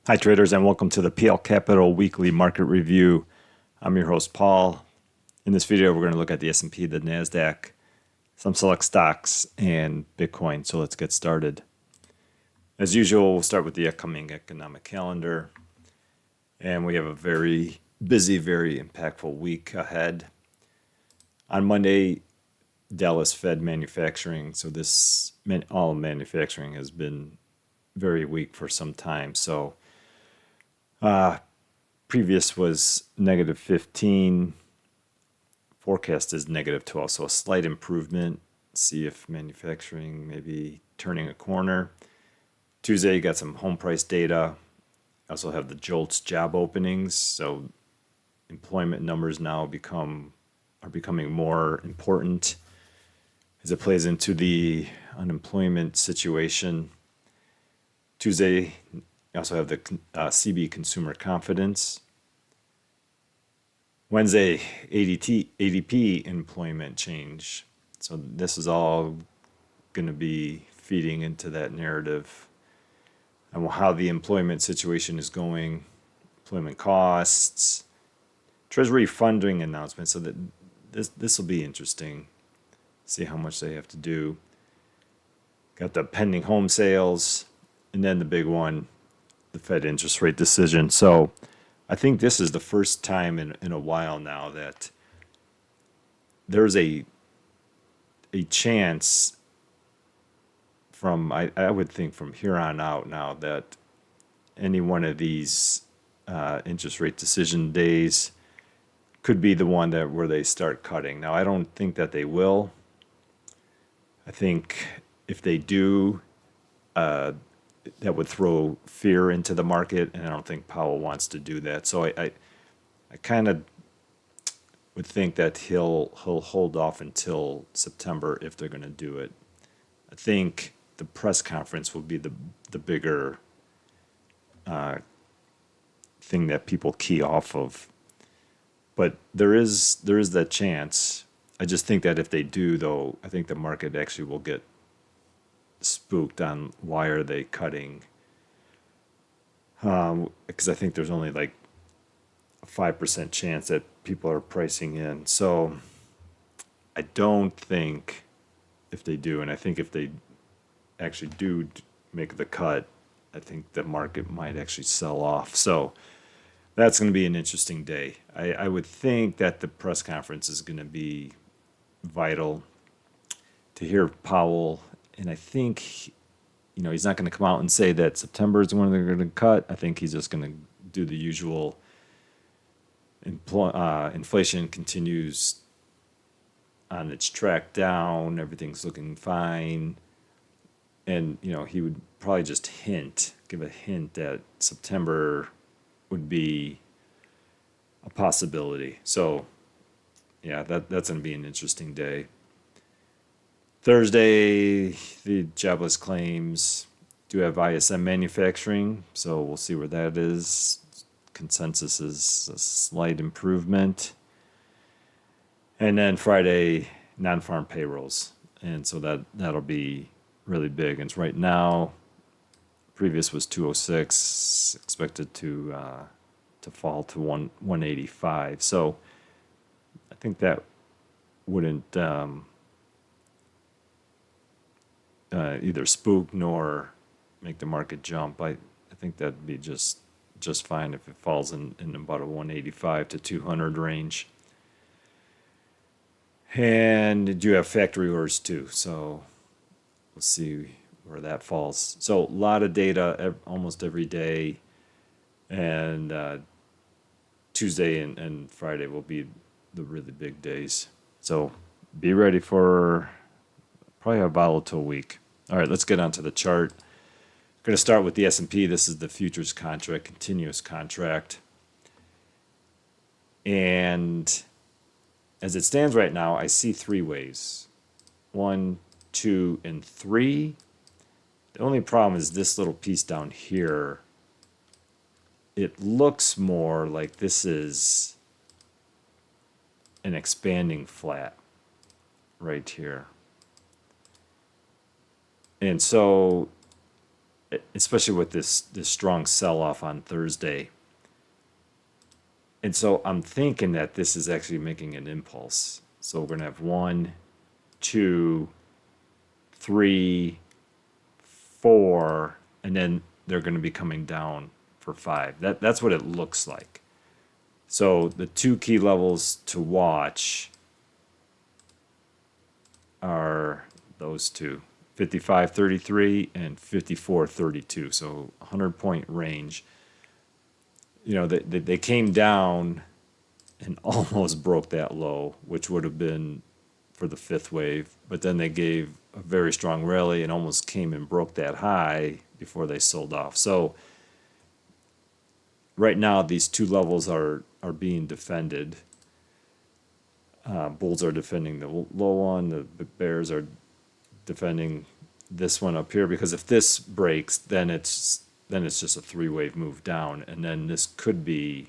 Hi, traders, and welcome to the PL Capital Weekly Market Review. I'm your host, Paul. In this video, we're going to look at the S&P, the Nasdaq, some select stocks, and Bitcoin. So let's get started. As usual, we'll start with the upcoming economic calendar. And we have a very busy, very impactful week ahead. On Monday, Dallas Fed manufacturing. So all manufacturing has been very weak for some time. So previous was negative 15. Forecast is negative 12. So a slight improvement. See if manufacturing maybe turning a corner. Tuesday, you got some home price data. Also have the JOLTS job openings. So employment numbers now are becoming more important as it plays into the unemployment situation. Tuesday, you also have the CB consumer confidence. Wednesday, ADP employment change. So this is all going to be feeding into that narrative and how the employment situation is going, employment costs, Treasury funding announcement. So that this will be interesting. See how much they have to do. Got the pending home sales, and then the big one, the Fed interest rate decision. So I think this is the first time in a while now that there's a chance from, I would think from here on out now, that any one of these interest rate decision days could be the one where they start cutting. Now, I don't think that they will. I think if they do, that would throw fear into the market, and I don't think Powell wants to do that. So I kind of would think that he'll hold off until September if they're going to do it. I think the press conference will be the bigger thing that people key off of. But there is that chance. I just think that if they do, though, I think the market actually will get spooked on why are they cutting. Because I think there's only like a 5% chance that people are pricing in. So I don't think if they do, and I think if they actually do make the cut, I think the market might actually sell off. So that's going to be an interesting day. I would think that the press conference is going to be vital to hear Powell. And I think, he's not going to come out and say that September is when they're going to cut. I think he's just going to do the usual. Inflation continues on its track down. Everything's looking fine. And, he would probably just give a hint that September would be a possibility. So, yeah, that's going to be an interesting day. Thursday, the jobless claims do have ISM manufacturing, so we'll see where that is. Consensus is a slight improvement. And then Friday, non-farm payrolls. And so that'll be really big. And right now, previous was 206, expected to fall to 185. So I think that wouldn't either spook nor make the market jump. I think that'd be just fine if it falls in about a 185 to 200 range. And you have factory orders too, so we'll see where that falls. So a lot of data almost every day, and Tuesday and Friday will be the really big days. So be ready for probably a volatile week. All right, let's get onto the chart. I'm going to start with the S&P. This is the futures contract, continuous contract. And as it stands right now, I see three waves. 1, 2, and 3. The only problem is this little piece down here. It looks more like this is an expanding flat right here. And so especially with this strong sell-off on Thursday. And so I'm thinking that this is actually making an impulse. So we're going to have 1, 2, 3, 4, and then they're going to be coming down for 5. That's what it looks like. So the two key levels to watch are those two, 55.33 and 54.32. So 100-point range. You know, they came down and almost broke that low, which would have been for the fifth wave. But then they gave a very strong rally and almost came and broke that high before they sold off. So right now, these two levels are being defended. Bulls are defending the low one. The bears are defending this one up here, because if this breaks, then it's just a three-wave move down, and then this could be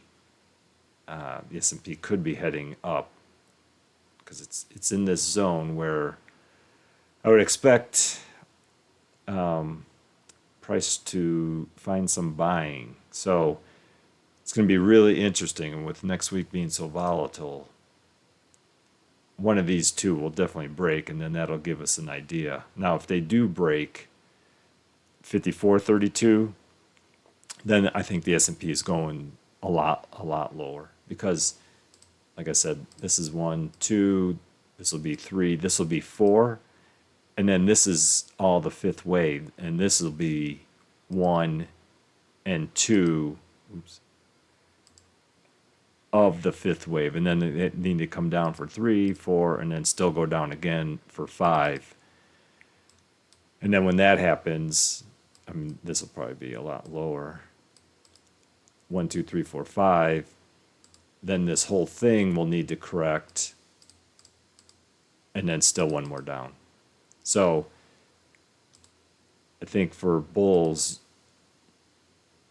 the S&P could be heading up, because it's in this zone where I would expect price to find some buying. So it's going to be really interesting, and with next week being so volatile, one of these two will definitely break, and then that'll give us an idea. Now, if they do break 54.32, then I think the S&P is going a lot lower, because, like I said, this is 1, 2, this will be 3, this will be 4, and then this is all the fifth wave, and this will be 1 and 2. Oops. Of the fifth wave, and then they need to come down for 3, 4, and then still go down again for 5. And then when that happens, I mean, this will probably be a lot lower. 1, 2, 3, 4, 5. Then this whole thing will need to correct, and then still one more down. So I think for bulls,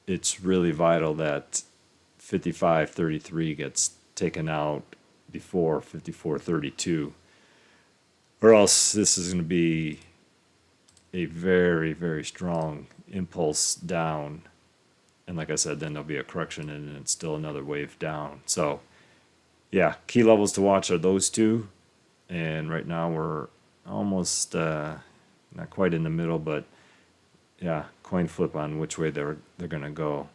it's really vital that 55.33 gets taken out before 54.32, or else this is going to be a very, very strong impulse down. And like I said, then there'll be a correction, and it's still another wave down. So yeah, key levels to watch are those two. And right now we're almost not quite in the middle, but yeah, coin flip on which way they're going to go.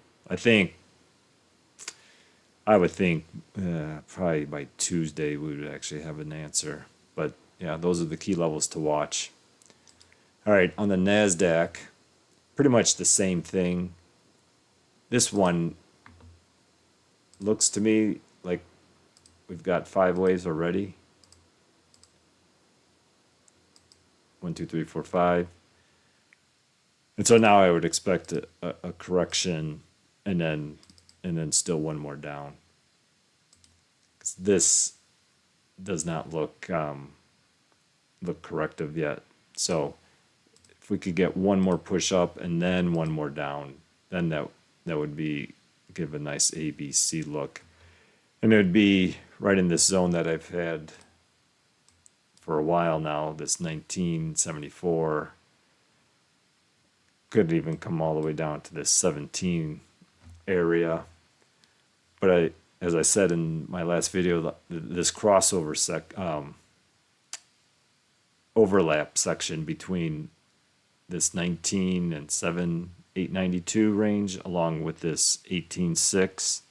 I would think probably by Tuesday we would actually have an answer. But yeah, those are the key levels to watch. All right, on the Nasdaq, pretty much the same thing. This one looks to me like we've got 5 waves already. 1, 2, 3, 4, 5. And so now I would expect a correction, and then still one more down. This does not look corrective yet. So if we could get one more push up and then one more down, then that would give a nice ABC look, and it would be right in this zone that I've had for a while now. This 1974 could even come all the way down to this 17 area. But as I said in my last video, this crossover overlap section between this 19 and 7,892 range, along with this 18.6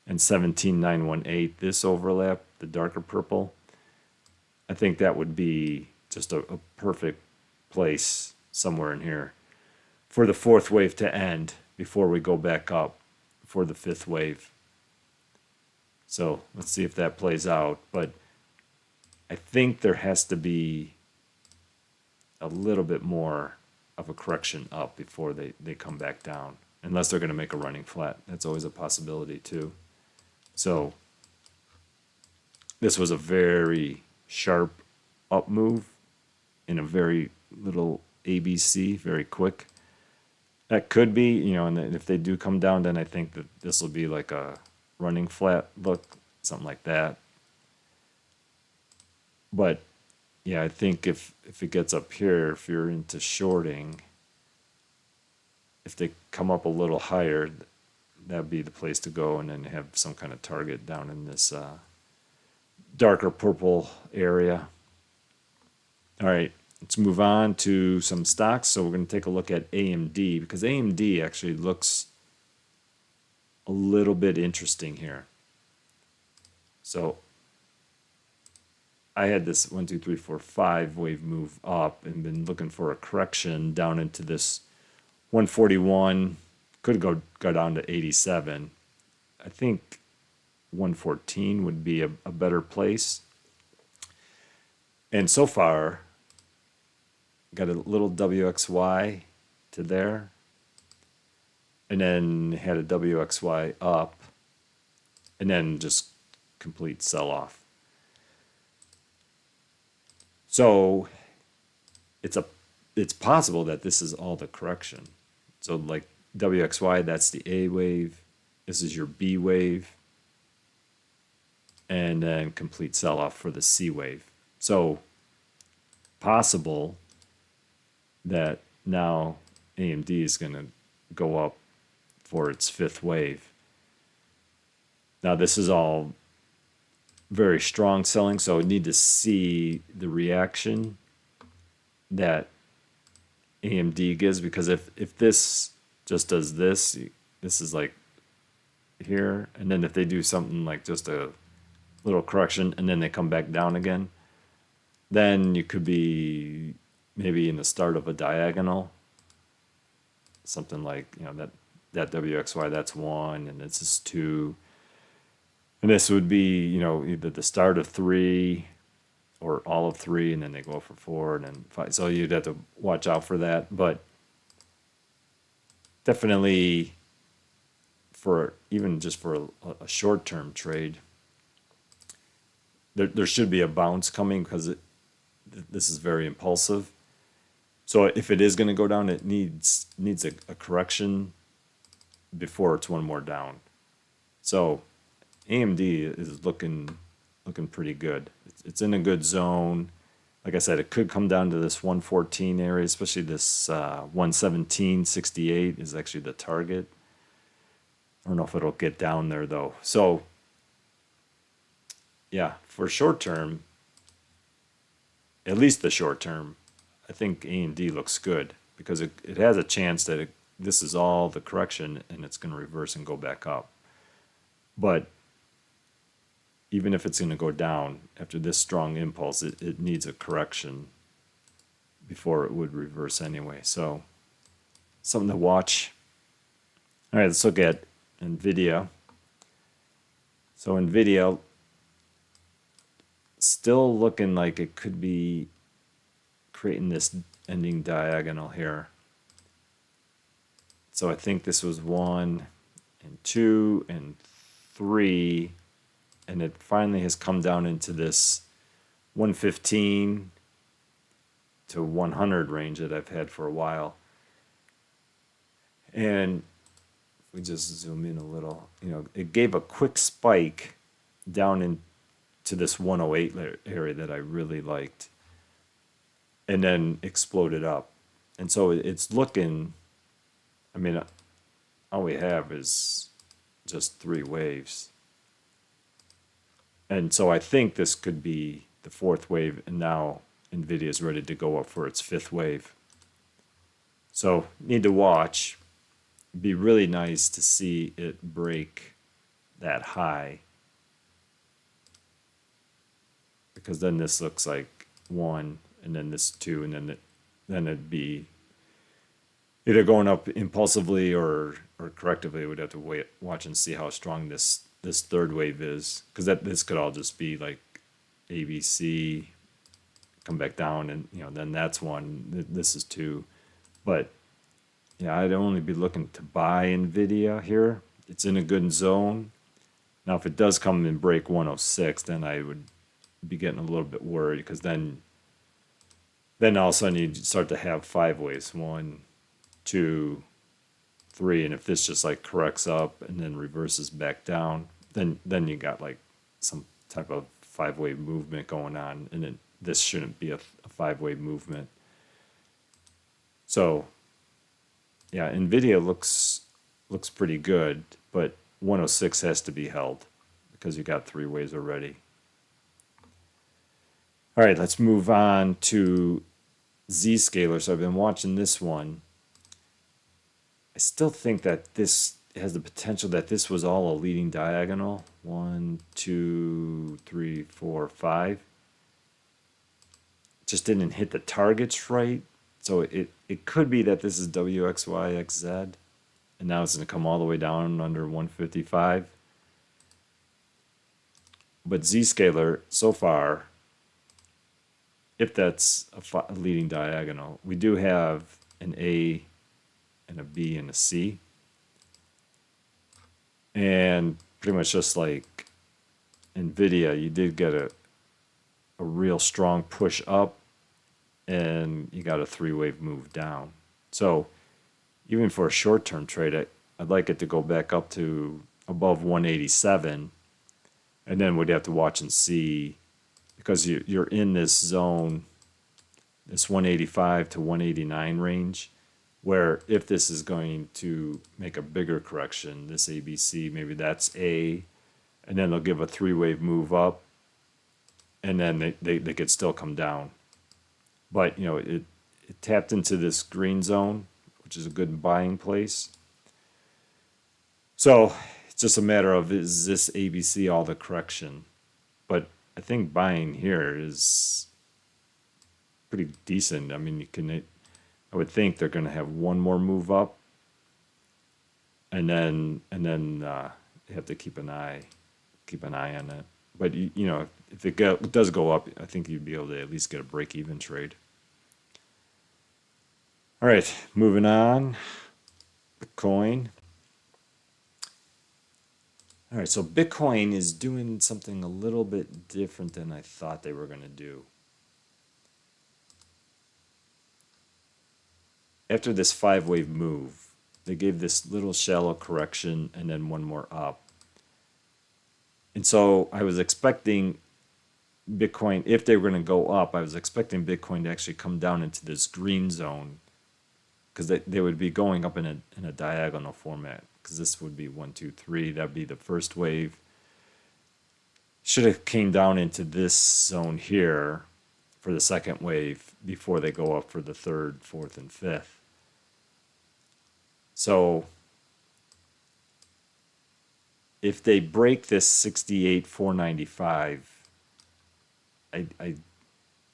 and 17,918, this overlap, the darker purple, I think that would be just a perfect place somewhere in here for the fourth wave to end before we go back up for the fifth wave. So let's see if that plays out. But I think there has to be a little bit more of a correction up before they come back down, unless they're going to make a running flat. That's always a possibility too. So this was a very sharp up move in a very little ABC, very quick. That could be, and if they do come down, then I think that this will be like a running flat look, something like that. But yeah, I think if it gets up here, if you're into shorting, if they come up a little higher, that'd be the place to go, and then have some kind of target down in this darker purple area. All right, let's move on to some stocks. So we're going to take a look at AMD, because AMD actually looks a little bit interesting here. So I had this 1, 2, 3, 4, 5 wave move up and been looking for a correction down into this 141. Could go down to 87. I think 114 would be a better place. And so far, got a little WXY to there, and then had a WXY up, and then just complete sell-off. So it's possible that this is all the correction. So like WXY, that's the A wave. This is your B wave. And then complete sell-off for the C wave. So possible that now AMD is going to go up for its fifth wave. Now this is all very strong selling, so we need to see the reaction that AMD gives, because if this just does this is like here, and then if they do something like just a little correction and then they come back down again, then you could be maybe in the start of a diagonal, something like, you know, that WXY, that's 1, and this is 2, and this would be, you know, either the start of 3 or all of 3, and then they go for 4 and then 5. So you'd have to watch out for that. But definitely, for even just for a short-term trade, there should be a bounce coming, because this is very impulsive. So if it is going to go down, it needs a correction before it's one more down. So AMD is looking pretty good. It's in a good zone. Like I said, it could come down to this 114 area, especially this 117.68 is actually the target. I don't know if it'll get down there though. So yeah, for short term, at least the short term, I think AMD looks good, because it has a chance that this is all the correction and it's going to reverse and go back up. But even if it's going to go down after this strong impulse, it needs a correction before it would reverse anyway. So something to watch. All right, let's look at NVIDIA. So NVIDIA still looking like it could be creating this ending diagonal here. So I think this was 1 and 2 and 3, and it finally has come down into this 115 to 100 range that I've had for a while. And if we just zoom in a little, you know, it gave a quick spike down into this 108 area that I really liked, and then exploded up. And so it's looking, I mean, all we have is just 3 waves. And so I think this could be the 4th wave, and now NVIDIA is ready to go up for its 5th wave. So need to watch. It'd be really nice to see it break that high, because then this looks like 1, and then this 2, and then it'd be either going up impulsively or correctively. We'd have to watch and see how strong this 3rd wave is, because this could all just be like ABC, come back down, and you know, then that's 1. This is 2, but yeah, I'd only be looking to buy NVIDIA here. It's in a good zone. Now, if it does come and break 106, then I would be getting a little bit worried, because then all of a sudden you start to have 5 waves, 1, 2, 3, and if this just like corrects up and then reverses back down, then you got like some type of 5-wave movement going on, and this shouldn't be a 5-wave movement. So yeah, NVIDIA looks pretty good, but 106 has to be held because you got three waves already. All right, let's move on to ZScaler. So I've been watching this one. I still think that this has the potential that this was all a leading diagonal. 1, 2, 3, 4, 5. Just didn't hit the targets right. So it could be that this is WXYXZ. And now it's going to come all the way down under 155. But Zscaler, so far, if that's a leading diagonal, we do have an A and a B and a C. And pretty much just like NVIDIA, you did get a real strong push up and you got a three-wave move down. So even for a short-term trade, I'd like it to go back up to above 187. And then we'd have to watch and see, because you're in this zone, this 185 to 189 range, where if this is going to make a bigger correction, this ABC, maybe that's A, and then they'll give a three-wave move up, and then they could still come down. But, you know, it tapped into this green zone, which is a good buying place. So it's just a matter of, is this ABC all the correction? But I think buying here is pretty decent. I mean, I would think they're going to have one more move up, and then you have to keep an eye on it. But you know, if it does go up, I think you'd be able to at least get a break-even trade. All right, moving on. Bitcoin. All right, so Bitcoin is doing something a little bit different than I thought they were going to do. After this five-wave move, they gave this little shallow correction and then one more up. And so I was expecting Bitcoin, if they were going to go up, I was expecting Bitcoin to actually come down into this green zone, because they would be going up in a diagonal format, because this would be 1, 2, 3. That'd be the first wave. Should have came down into this zone here for the second wave before they go up for the third, fourth, and fifth. So if they break this 68,495, I'm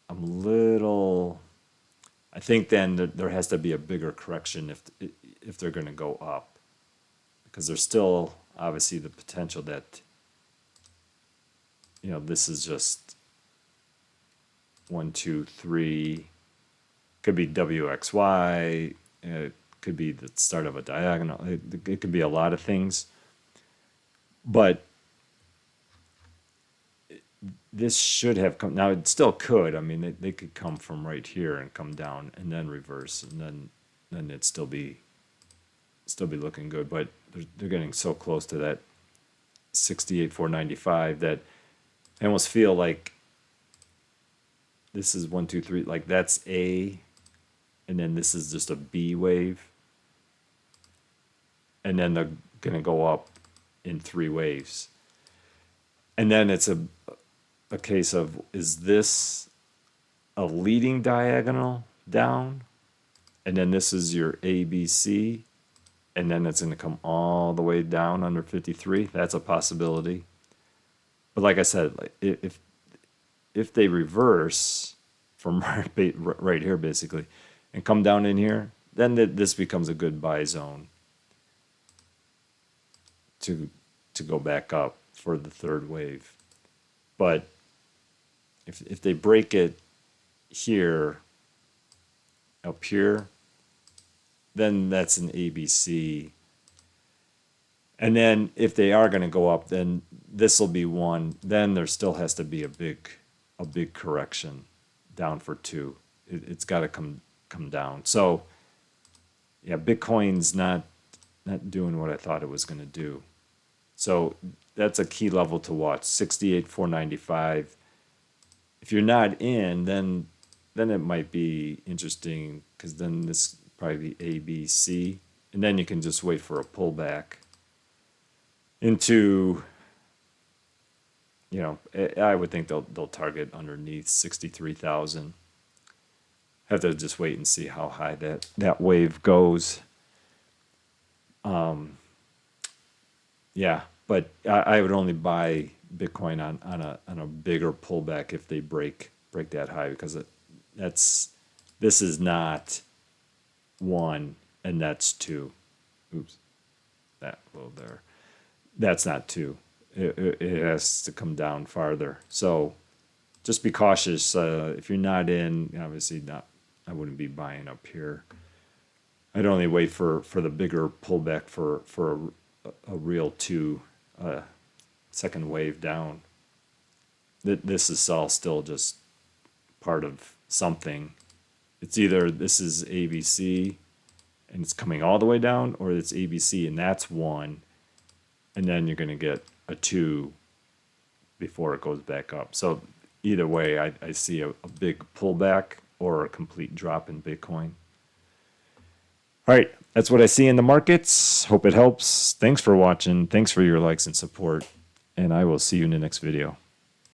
a little. I think then there has to be a bigger correction if they're going to go up, because there's still obviously the potential that, you know, this is just 1, 2, 3. Could be WXY. It could be the start of a diagonal. It could be a lot of things. But this should have come. Now, it still could. I mean, they could come from right here and come down and then reverse, and then it'd still be looking good. But they're getting so close to that 68,495 that I almost feel like this is 1, 2, 3. Like that's A, and then this is just a B wave, and then they're gonna go up in three waves, and then it's a case of, is this a leading diagonal down, and then this is your ABC, and then it's going to come all the way down under 53. That's a possibility. But like I said, like if they reverse from right here basically and come down in here, then this becomes a good buy zone to go back up for the third wave. But if they break it here, up here, then that's an ABC. And then if they are going to go up, then this will be one. Then there still has to be a big correction down for two. It's got to come down. So yeah, Bitcoin's not doing what I thought it was going to do. So that's a key level to watch. 68,495. If you're not in, then it might be interesting, because then this probably be A, B, C. and then you can just wait for a pullback into, I would think they'll target underneath 63,000. Have to just wait and see how high that wave goes. Yeah, but I would only buy Bitcoin on a bigger pullback if they break that high, because this is not one and that's two. Oops, that low there. That's not two. It has to come down farther. So just be cautious. If you're not in, obviously not. I wouldn't be buying up here. I'd only wait for the bigger pullback for a real second wave down. This is all still just part of something. It's either this is ABC and it's coming all the way down, or it's ABC and that's one, and then you're going to get a two before it goes back up. So either way, I see a big pullback or a complete drop in Bitcoin. All right, that's what I see in the markets. Hope it helps. Thanks for watching. Thanks for your likes and support. And I will see you in the next video.